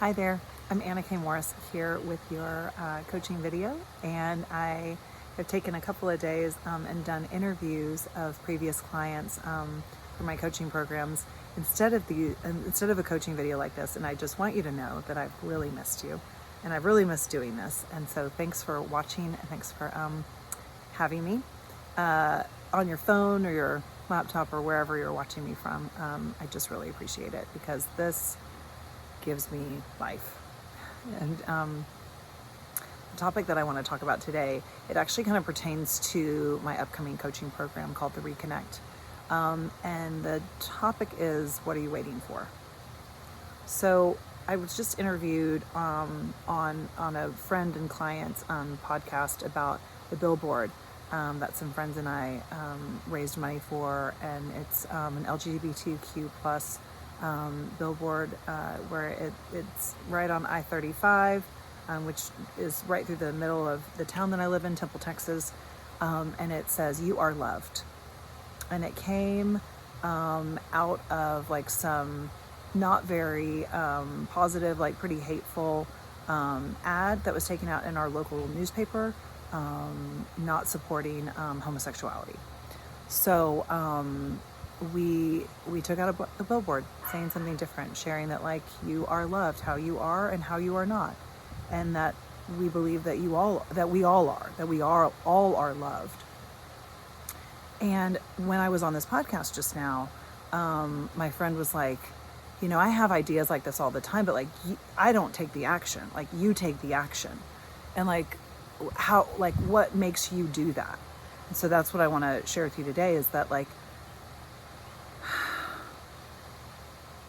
Hi there, I'm Anna K. Morris here with your coaching video, and I have taken a couple of days and done interviews of previous clients for my coaching programs instead of a coaching video like this. And I just want you to know that I've really missed you, and I've really missed doing this. And so thanks for watching, and thanks for having me on your phone or your laptop or wherever you're watching me from. I just really appreciate it because this gives me life. And the topic that I want to talk about today, it actually kind of pertains to my upcoming coaching program called The Reconnect. And the topic is, what are you waiting for? So I was just interviewed on a friend and client's podcast about the billboard that some friends and I raised money for, and it's an LGBTQ plus billboard where it's right on I-35, which is right through the middle of the town that I live in, Temple, Texas, and it says, "You are loved." And it came out of like some not very positive, like pretty hateful ad that was taken out in our local newspaper, not supporting homosexuality. So we took out a billboard saying something different, sharing that like you are loved how you are and how you are not, and that we believe that we all are loved. And when I was on this podcast just now, my friend was like, I have ideas like this all the time, but like I don't take the action. Like you take the action, and like what makes you do that? And so that's what I want to share with you today, is that like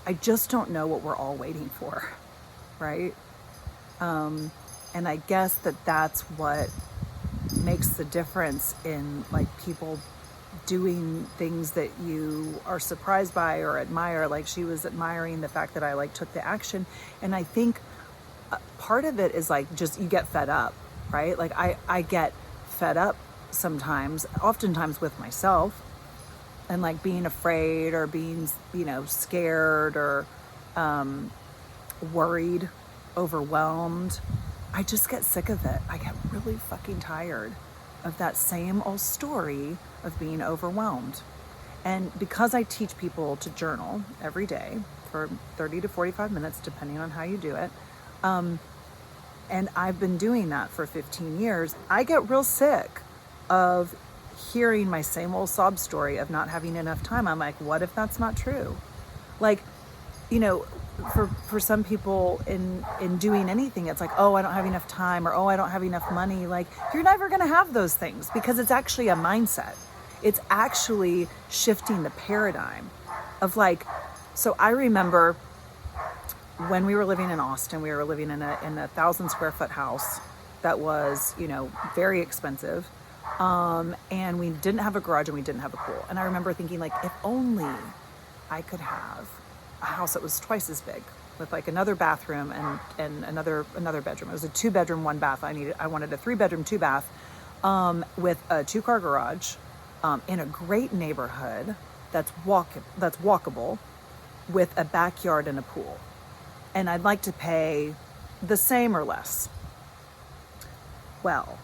I just don't know what we're all waiting for, right? And I guess that's what makes the difference in like people doing things that you are surprised by or admire. Like she was admiring the fact that I like took the action. And I think part of it is like just you get fed up, right? Like I get fed up sometimes, oftentimes with myself, and like being afraid or being, scared or worried, overwhelmed. I just get sick of it. I get really fucking tired of that same old story of being overwhelmed. And because I teach people to journal every day for 30 to 45 minutes, depending on how you do it, and I've been doing that for 15 years, I get real sick of hearing my same old sob story of not having enough time. I'm like, what if that's not true? Like, for some people in doing anything, it's like, oh, I don't have enough time, or oh, I don't have enough money. Like, you're never going to have those things because it's actually a mindset. It's actually shifting the paradigm of like, so I remember when we were living in Austin, we were living in a 1,000 square foot house that was, very expensive. And we didn't have a garage and we didn't have a pool. And I remember thinking like, if only I could have a house that was twice as big with like another bathroom and another bedroom. It was a 2-bedroom, 1 bath. I wanted a 3-bedroom, 2 bath, with a 2-car garage, in a great neighborhood that's walkable, with a backyard and a pool. And I'd like to pay the same or less. Well,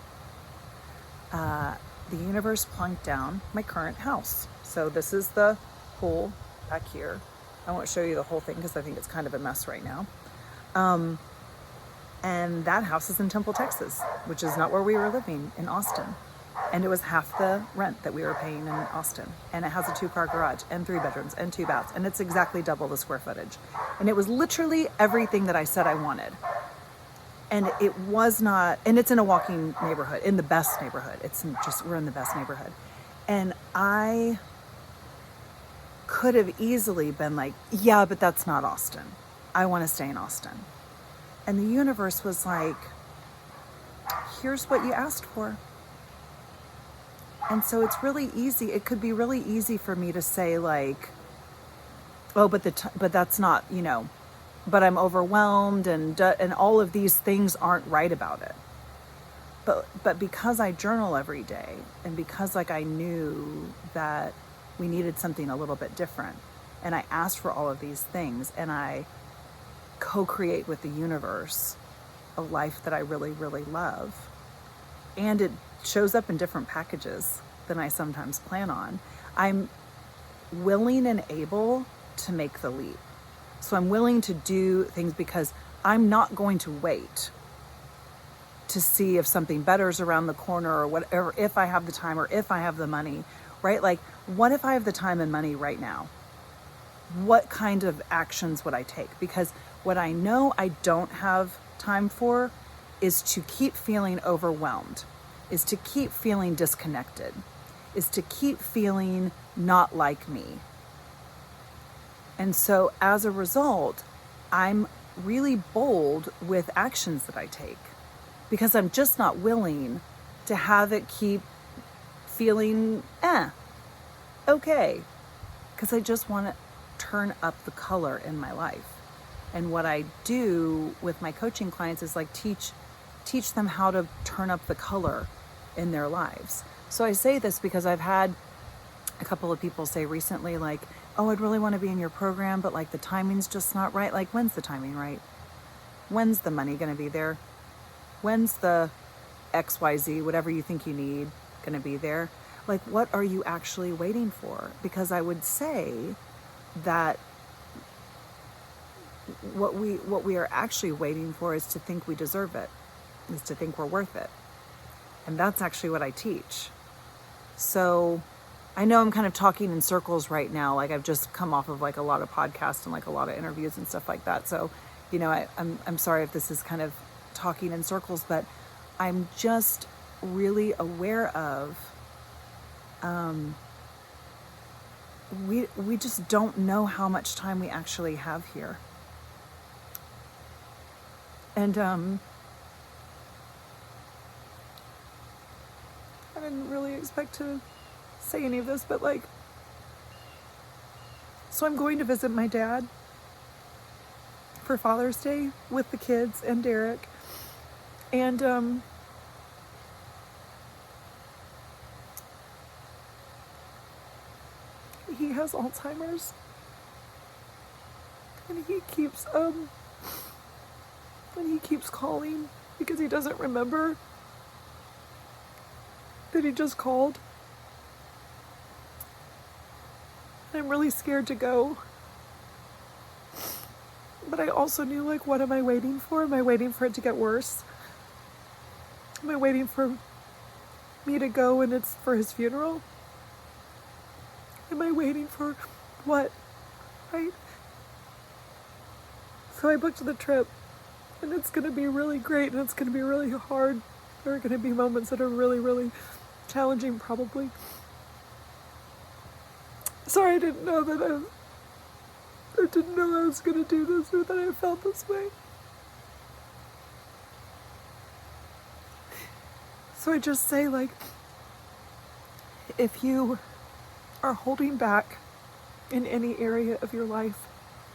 the universe plunked down my current house. So this is the pool back here. I won't show you the whole thing because I think it's kind of a mess right now. And that house is in Temple, Texas, which is not where we were living in Austin. And it was half the rent that we were paying in Austin. And it has a 2-car garage and 3 bedrooms and 2 baths. And it's exactly double the square footage. And it was literally everything that I said I wanted. And it was not, and it's in a walking neighborhood, in the best neighborhood. We're in the best neighborhood. And I could have easily been like, yeah, but that's not Austin. I want to stay in Austin. And the universe was like, here's what you asked for. And so it's really easy. It could be really easy for me to say like, oh, but that's not, but I'm overwhelmed and all of these things aren't right about it. But because I journal every day, and because like I knew that we needed something a little bit different, and I asked for all of these things, and I co-create with the universe a life that I really, really love. And it shows up in different packages than I sometimes plan on. I'm willing and able to make the leap. So I'm willing to do things because I'm not going to wait to see if something better is around the corner or whatever, if I have the time or if I have the money, right? Like, what if I have the time and money right now? What kind of actions would I take? Because what I know I don't have time for is to keep feeling overwhelmed, is to keep feeling disconnected, is to keep feeling not like me. And so as a result, I'm really bold with actions that I take because I'm just not willing to have it keep feeling, okay. Because I just want to turn up the color in my life. And what I do with my coaching clients is like teach them how to turn up the color in their lives. So I say this because I've had a couple of people say recently, like, oh, I'd really want to be in your program, but like the timing's just not right. Like, when's the timing right? When's the money going to be there? When's the XYZ, whatever you think you need, going to be there? Like, what are you actually waiting for? Because I would say that what we are actually waiting for is to think we deserve it, is to think we're worth it. And that's actually what I teach. So I know I'm kind of talking in circles right now. Like, I've just come off of like a lot of podcasts and like a lot of interviews and stuff like that. So, you know, I'm sorry if this is kind of talking in circles, but I'm just really aware of, we just don't know how much time we actually have here. And, I didn't really expect to say any of this, but like, so I'm going to visit my dad for Father's Day with the kids and Derek. And, he has Alzheimer's, and he keeps calling because he doesn't remember that he just called. And I'm really scared to go. But I also knew, like, what am I waiting for? Am I waiting for it to get worse? Am I waiting for me to go and it's for his funeral? Am I waiting for what? Right? So I booked the trip, and it's going to be really great, and it's going to be really hard. There are going to be moments that are really, really challenging, probably. Sorry, I didn't know that I didn't know I was going to do this, or that I felt this way. So I just say, like, if you are holding back in any area of your life,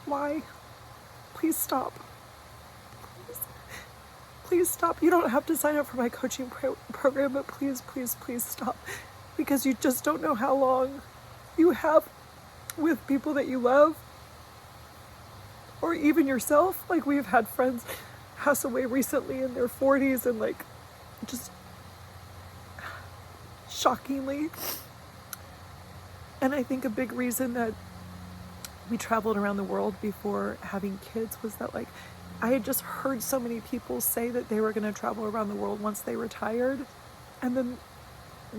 why? Please stop. Please stop. You don't have to sign up for my coaching program, but please, please, please stop. Because you just don't know how long you have with people that you love, or even yourself. Like, we've had friends pass away recently in their 40s, and like, just shockingly. And I think a big reason that we traveled around the world before having kids was that, like, I had just heard so many people say that they were going to travel around the world once they retired, and then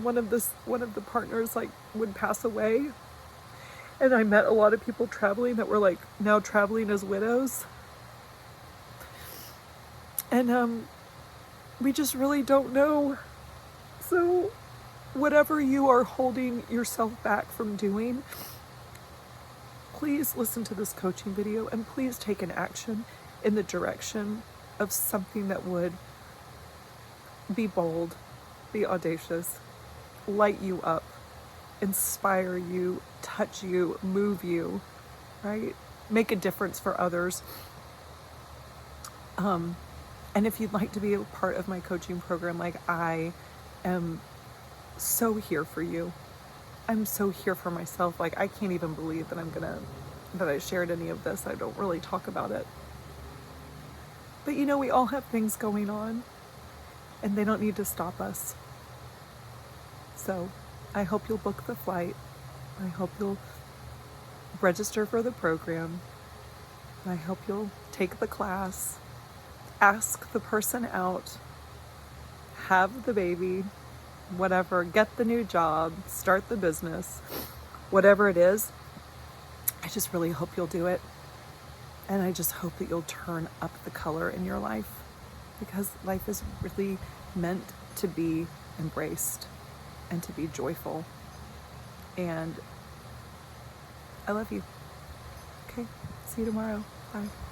one of the partners like would pass away, and I met a lot of people traveling that were like now traveling as widows, and we just really don't know. So whatever you are holding yourself back from doing, please listen to this coaching video and please take an action in the direction of something that would be bold, be audacious, light you up, inspire you, touch you, move you, right? Make a difference for others. And if you'd like to be a part of my coaching program, like, I am so here for you. I'm so here for myself. Like, I can't even believe that that I shared any of this. I don't really talk about it. But you know, we all have things going on, and they don't need to stop us. So I hope you'll book the flight. I hope you'll register for the program. I hope you'll take the class, ask the person out, have the baby, whatever, get the new job, start the business, whatever it is. I just really hope you'll do it. And I just hope that you'll turn up the color in your life, because life is really meant to be embraced and to be joyful. And I love you. Okay, see you tomorrow. Bye.